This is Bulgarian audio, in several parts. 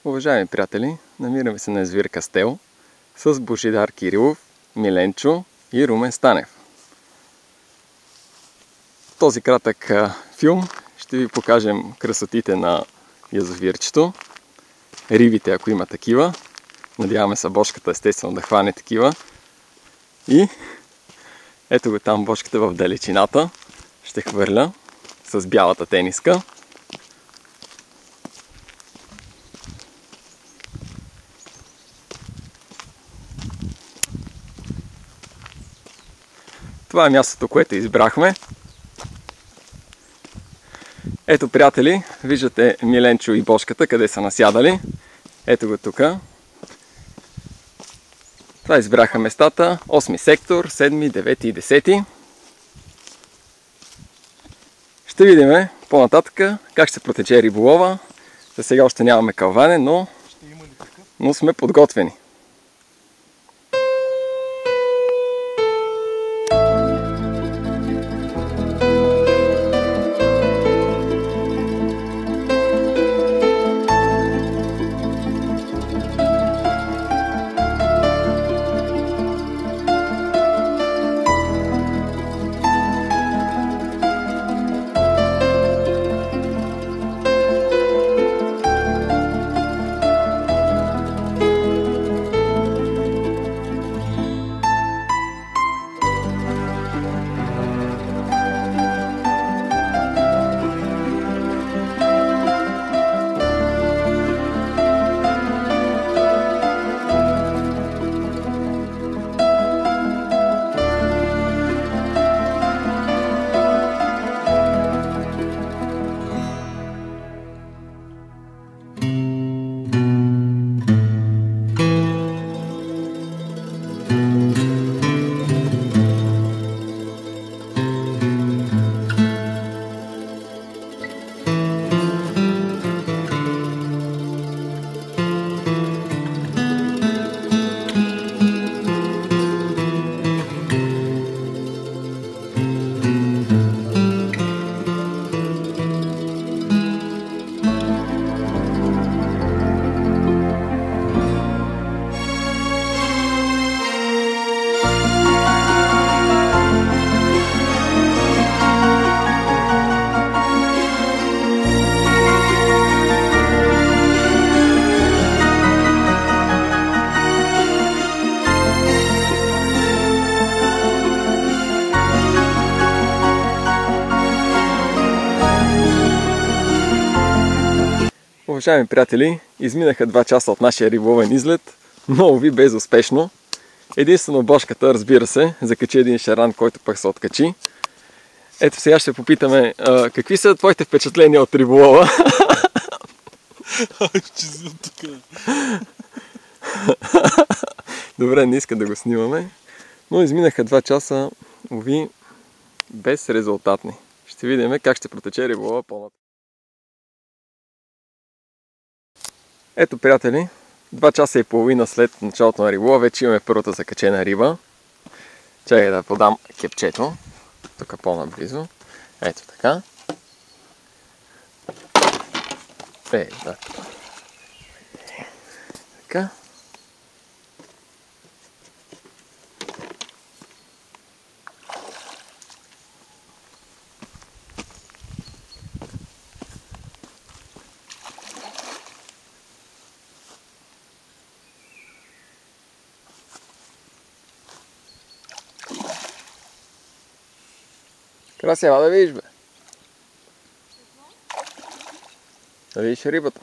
Уважаеми приятели, намираме се на язовир Кастел с Божидар Кирилов, Миленчо и Румен Станев. В този кратък филм ще ви покажем красотите на язовирчето, рибите, ако има такива. Надяваме се бошката естествено да хване такива. И ето го там бошката в далечината. Ще хвърля с бялата тениска. Това е мястото, което избрахме. Ето, приятели, виждате Миленчо и бошката, къде са насядали. Ето го тук. Това избраха местата. 8 сектор, 7, 9 и 10. Ще видим по-нататък как ще протече риболова. За сега още нямаме кълване, но сме подготвени. Уважаеми приятели, изминаха 2 часа от нашия риболовен излет, но уви безуспешно. Единствено бошката, разбира се, закачи един шаран, който пък се откачи. Ето сега ще попитаме, какви са твоите впечатления от риболова? Добре, не иска да го снимаме, но изминаха 2 часа, уви, безрезултатни. Ще видим как ще протече риболова по-нататък. Ето, приятели, 2 часа и половина след началото на риболова вече имаме първата закачена риба. Чакай да подам кепчето. Тук по-наблизо. Ето така. Да. Така. Красива да видиш, бе. Да видиш рибата.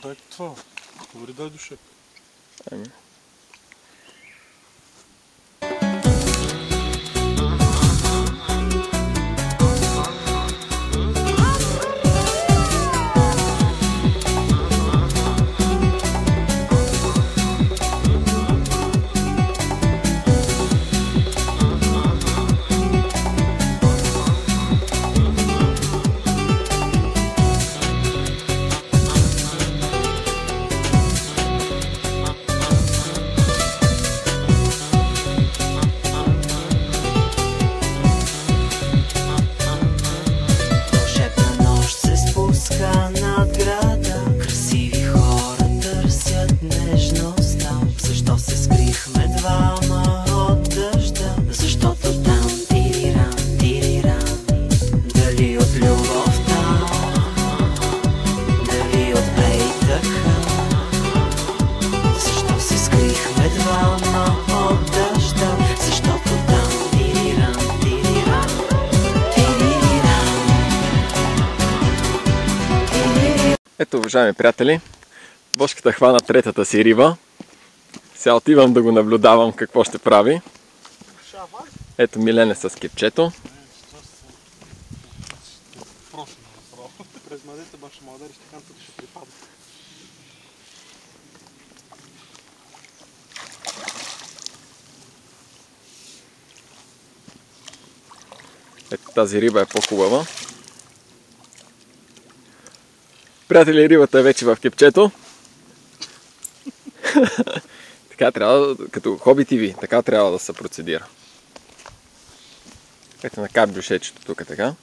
Дай това. Говори, дай душек. Ами. Ето, уважаеми приятели, Бошката хвана третата си риба. Сега отивам да го наблюдавам какво ще прави. Ето Милен е с кепчето. През младете баш ще ме удариш, така тук ще припада. Ето тази риба е по-хубава. Приятели, рибата е вече в кепчето. Така трябва, като Хоби ТВ, така трябва да се процедира. Ето на капбюшечето тук така.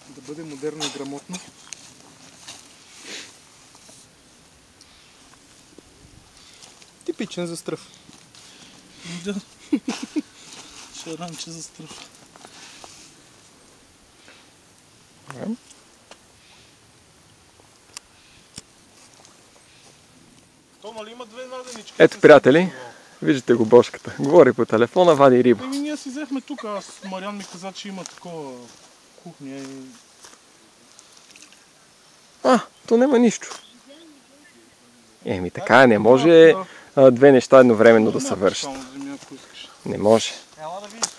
Да бъде модерно и грамотно. Типичен застръв. Да. Шаранче за стръв. То нали има две наденички? Ето, приятели, виждате го Бошката. Говори по телефона, вади риба. Еми ние си взехме тук, аз Мариан ми каза, че има такова кухня и... То няма нищо. Еми така, не може две неща едновременно да се вършат. Само вземи, ако искаш. Не може. Ела да видиш.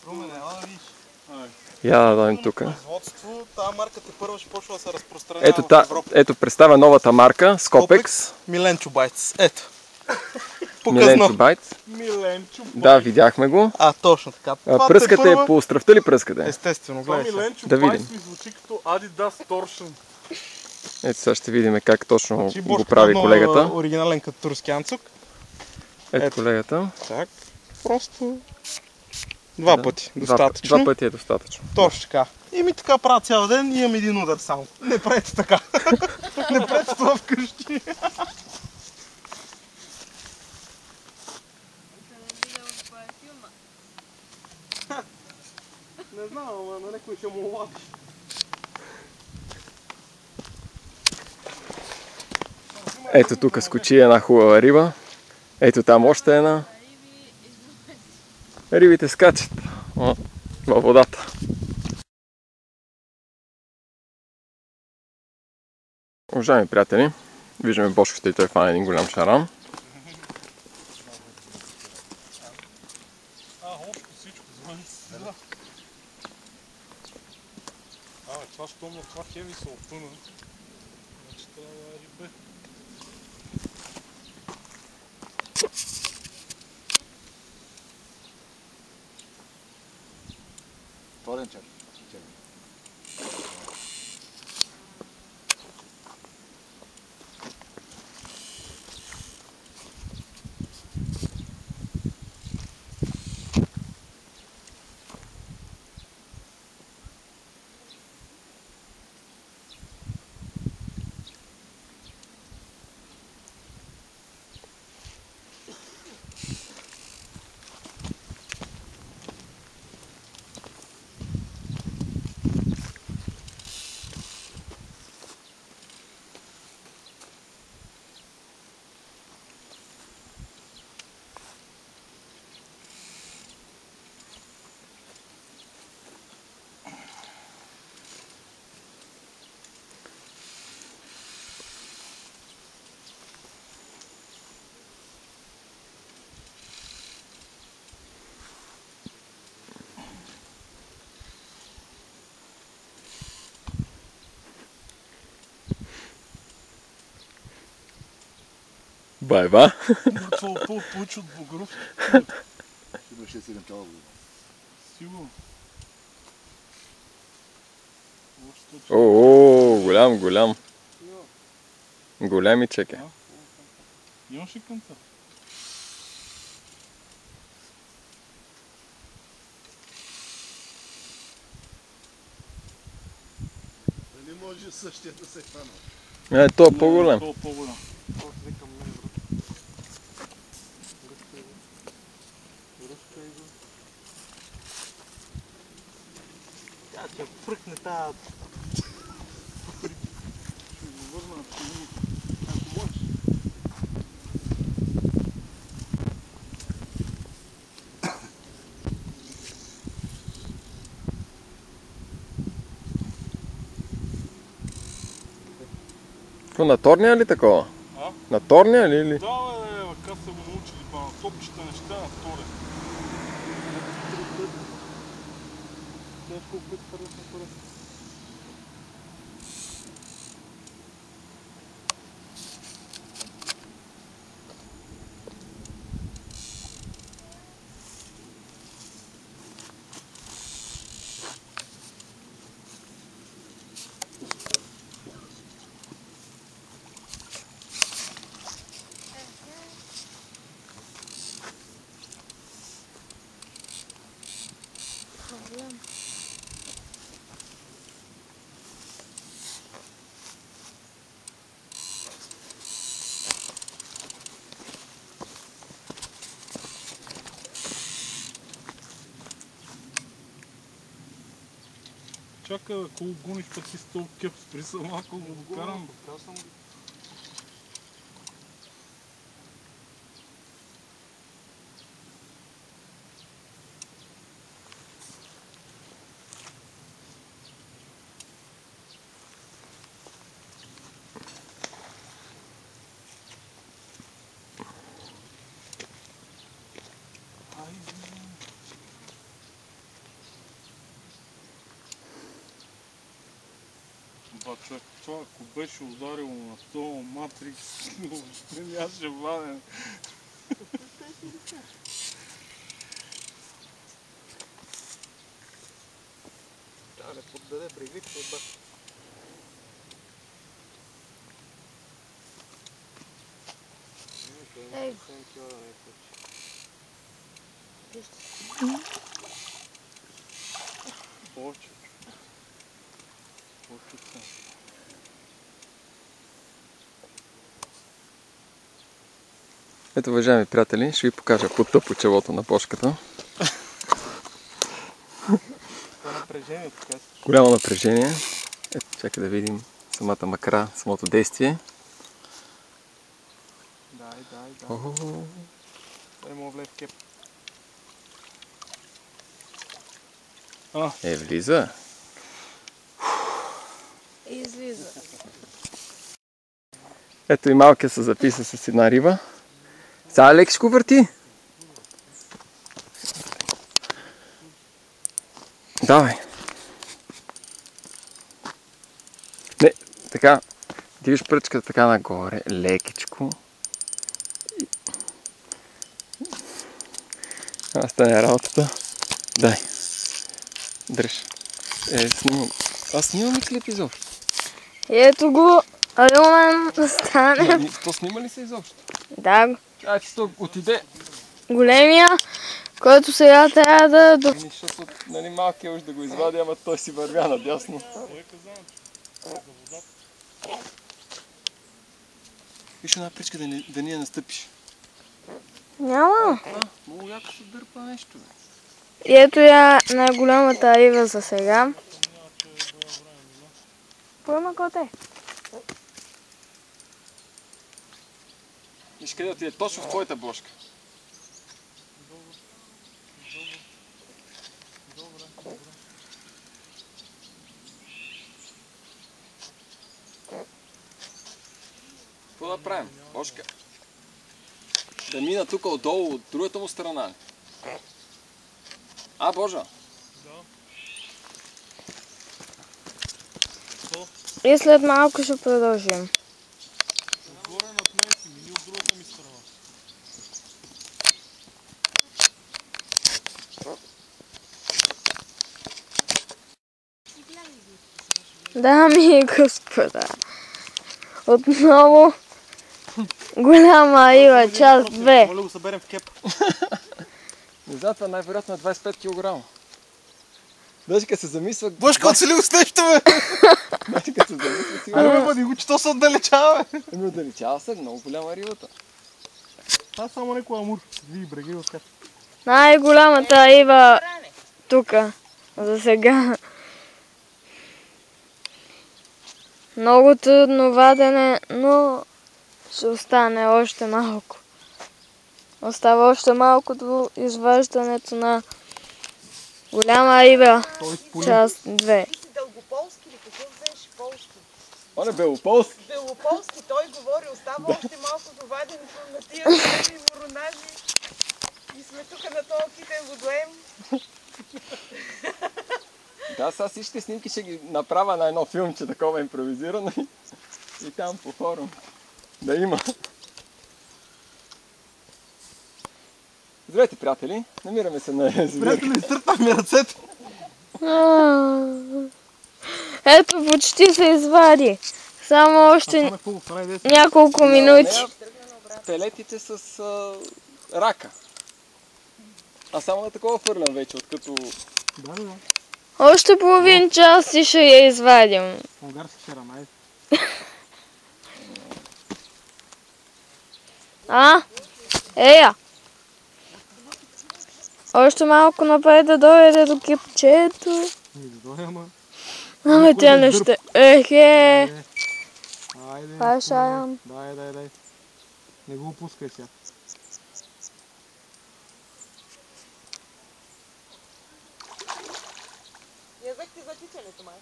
Румен, ела да видиш. Я да дадем тук. Производство, тази марка те първо ще почва да се разпространява Ето, в Европа. ето представя новата марка, Скопекс. Миленчо Байтс. Ето. Миленчо Байт. Миленчо, Да, видяхме го. Точно така. Пръскате по остръвта ли пръскате? Естествено, това гледай се. Миленчо Да видим. Байс ми звучи като Adidas Torsion. Ето сега ще видим как точно Чи го Бошката прави много колегата. оригинален като турски анцук. Ето колегата. Так. Просто два пъти. Два Достатъчно. пъти е достатъчно. Точно така. И ми така правя цял ден и имам един удар само. Не правете така. Не правете това вкъщи. Не знам, ама на някой ще му олади. Ето тук скочи една хубава риба. Ето там още една. Рибите скачат във водата. Уважаеми приятели, виждаме Бошката и той фана един голям шаран. Общо всичко, звъни си. Това щом на това хеви се опъна. Значи трябва да е рибе. Torrenčar. Байба. Това получи от Богоров. Имаше 7 кг. Сигурно. О, голям. Големи чеке. Имаш ли кънта? Не може същия да се хвана. То е по-голям. Това е по-голям. Тя ще фръкне тази... Какво, на торния ли такова? А? На торния ли или? Да, бе, как са го научили па на топчета неща на втория. Колко път харесна пръст. Чакай, бе, колко гониш път си с толкова кеп с присъл, малко го докарам. Човек, това ако беше ударило на този матрикс, въобще нямаше владен. Трябва да поддаде бревите от бас. Ей. Повече. Ето, уважаеми приятели, ще ви покажа пута по челото на бошката. Това напрежение, така си. Голямо напрежение. Ето, чакай да видим самата макра, самото действие. Дай. Охо. Дай му влез кеп. Влиза. Излиза. Ето и малкия се записа с една риба. Сега лекичко върти. Давай. Не, така. Дивиш пръчката така нагоре, лекичко. Стане работата. Дай. Дръж. Снимам. Аз снимам ли клип изобщо? Ето го, Румен, да стане. То снима ли се изобщо? Да, Ай, че то отиде. големия, който сега трябва да... Защото нали, малкият уж да го извади, ама той си вървя надясно. Виж една причка да ни я настъпиш. Няма. Много яко се дърпа нещо, бе. И ето я най-голямата риба за сега. Поема коте. Виж къде отиде, точно в твоята бошка. Какво да правим? Бошка. Да мина тук отдолу, от другата му страна. А, Божа? И след малко ще продължим. Отгоре над мен си, мини от другата ми страна. Дами и господа, отново голяма риба, част 2. Моля го съберем в кеп. Не знам, това най-вероятно е 25 кг. Даже като се замисва... Бошко, оцели го с нещо, бе! Даже като се замисва си... Аре, бе, бъди го, че то се отдалечава, бе! Ами отдалечава се, много голяма рибата. Това е само някой амур. Вие бреги откат. Най-голямата риба тука, за сега. Много трудно вадене, но ще остане още малко. Остава още малко до изваждането на голяма риба, част 2. Дългополски или какъв беше полски? Он е белополски. полски той говори, остава още малко до ваденето на тия големи воронажи. И сме тук на този китен водоем. Да, сега всички снимки ще ги направя на едно филмче, такова импровизирано и там по форум да има. Здравейте, приятели! Намираме се на язовир. Приятели, изтърпах ми ръцете. Ето, почти се извади. Само още няколко минути. Пелетите с рака. А само на такова фърлям вече, откато... Да. Още половин час и ще я извадим. Унгарски шарамай. Ея! Още малко напред да дойде до кипчето. Не дойде, ама. Ама тя не ще... Ехе! Айде. Това е Шаян. Дай. Не го опускай сега. Язък ти за тичането, май.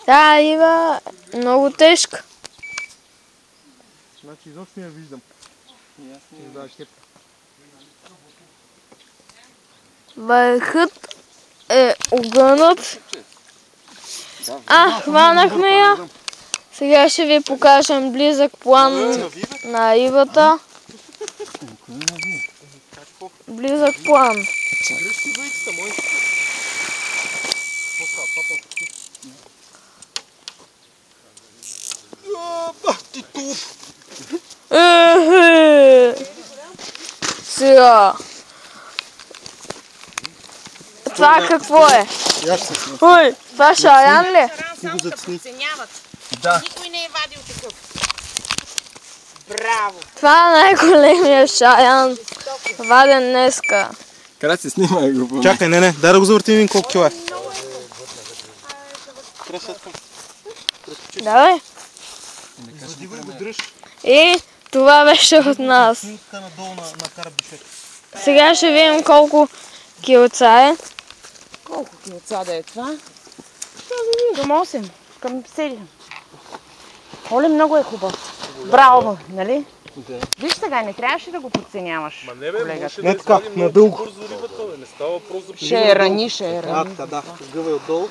Тая ива много тежка. Значи изобщо не я виждам. Да, щепка. Върхът е огънат. Хванахме я. Сега ще ви покажем близък план на ивата. Близък план. Сега. Това какво е? Ой, това Шаян ли? Само да подценяват. Да. Никой не е вадил такъв. Браво! Това е най-големия Шаян. Ваден днеска. Къде се снимай го? Чакай, не, дай да го завъртим един колко кила е. Давай. Задивай го дръж. И това беше от нас. Снимка надолу на карабишет. Сега ще видим колко килца е. Колко килца да е това? Към 8. Към 7. Оле, много е хубав. Браво, нали? Да. Виж сега, не трябваше да го подценяваш. Ма не бе, може Не да така, извади много надълго. бързо рибата, бе. Не става въпрос за Ще е рани, ще е рани. Да, сгъвай отдолу.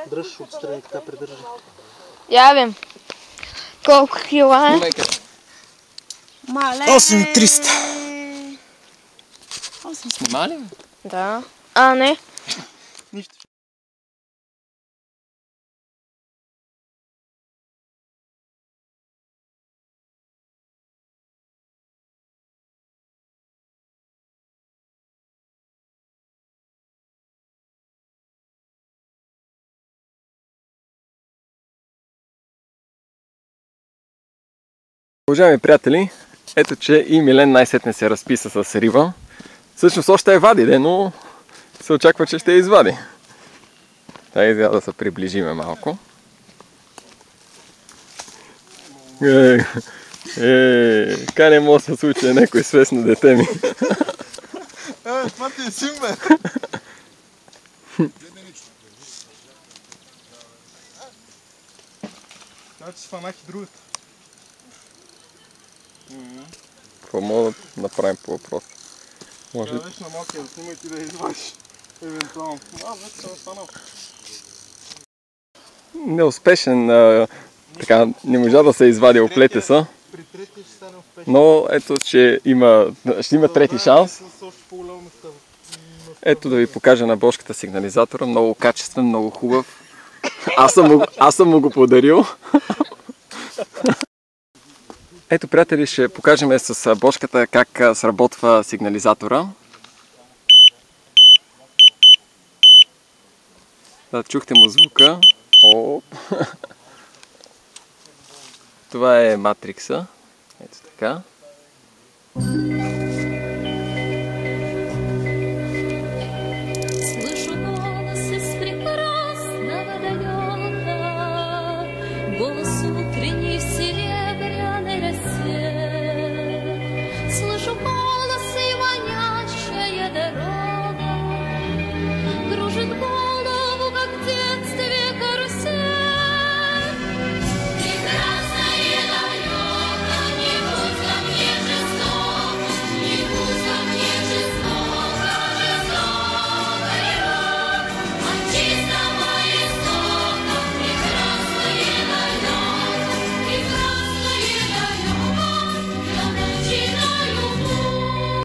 Дръж отстрани, така придържи. Явим. Колко кила е? Мале! 8300. Снима ли? Да. Не. Нищо. Уважаеми приятели, ето че и Милен най-сетне се разписа с риба. Всъщност още е вади, но се очаква, че ще я извади. Дай да се приближиме малко. Как не може да се случи някой свестно дете ми. Това ти е син, бе. Значи сфанах и другата. Какво мога да направим по въпрос? Може... Да, вече на малкия да снима и ти да извадиш. Евентуално. Вече съм останал. Неуспешен, така, не можа да се извади оплетеса, При третия ще стане успешен. но ето, че ще има трети шанс. С още по-голямо места. Ето да ви покажа на бошката сигнализатора, много качествен, много хубав. Аз съм му го подарил. Ето, приятели, ще покажем с бошката как сработва сигнализатора. Да, чухте му звука. Това е матрикса. Ето така.